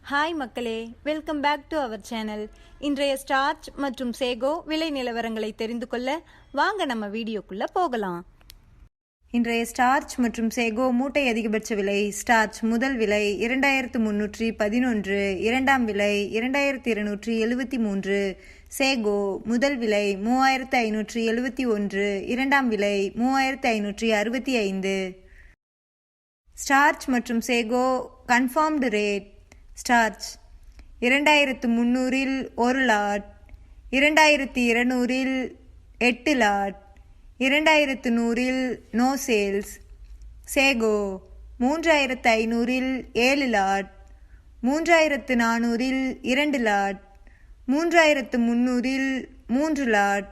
Hi மக்களே, welcome back to our channel. இன்றைய starch மற்றும் சேகோ விலை நிலவரங்களை தெரிந்து கொள்ள வாங்க நம்ம வீடியோக்குள்ள போகலாம். இன்றைய ஸ்டார்ச் மற்றும் சேகோ மூட்டை அதிகபட்ச விலை: ஸ்டார்ச் முதல் விலை 2311, இரண்டாம் விலை 2273. சேகோ முதல் விலை 3571, இரண்டாம் விலை 3565. ஸ்டார்ச் மற்றும் sago confirmed rate: starch 2300 1 lot, 2200 8 lot, 2100 no sales. Sago 3500 7 lot, 3400 2 lot, 3300 3 lot.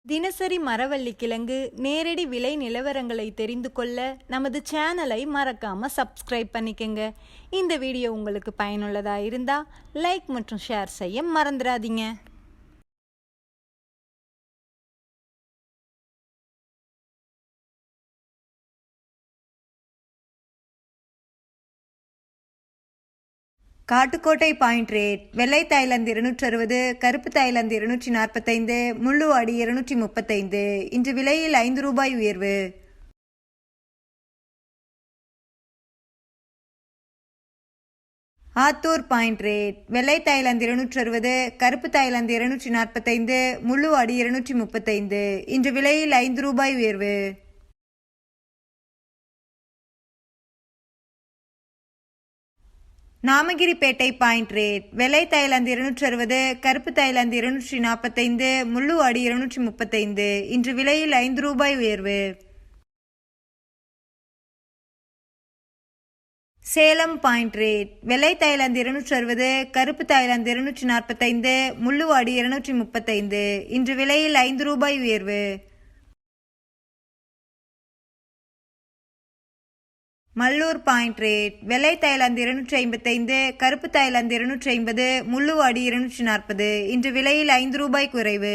தினசரி மரவள்ளி கிழங்கு நேரடி விலை நிலவரங்களை தெரிந்து கொள்ள நமது சேனலை மறக்காம சப்ஸ்கிரைப் பண்ணிக்கங்க. இந்த வீடியோ உங்களுக்கு பயனுள்ளதா இருந்தா லைக் மற்றும் ஷேர் செய்ய மறந்துடாதீங்க. காட்டுக்கோட்டை பாயிண்ட் ரேட்: வெள்ளை தாய்லாந்து 260, கருப்பு தாய்லாந்து 245, முள்ளுவாடி 235. இன்று விலையில் 5 ரூபாய் உயர்வு. ஆத்தூர் பாயிண்ட் ரேட்: வெள்ளை தாய்லாந்து 260, கருப்பு தாய்லாந்து 245, முள்ளுவாடி 235. இன்று விலையில் 5 ரூபாய் உயர்வு. நாமகிரிப்பேட்டை பாயிண்ட் ரேட்: வெள்ளை தாய்லாந்து 260, கருப்பு தாய்லாந்து 245, முள்ளுவாடி 235. இன்று விலையில் 5 ரூபாய் உயர்வு. சேலம் பாயிண்ட் ரேட்: வெள்ளை தாய்லாந்து 260, கருப்பு தாய்லாந்து 245, முள்ளுவாடி 235. இன்று விலையில் 5 ரூபாய் உயர்வு. மல்லூர் பாயிண்ட் ரேட்: வெள்ளை தாய்லாந்து 255, கருப்பு தாய்லாந்து 250, முள்ளுவாடி 240. இன்று விலையில் 5 ரூபாய் குறைவு.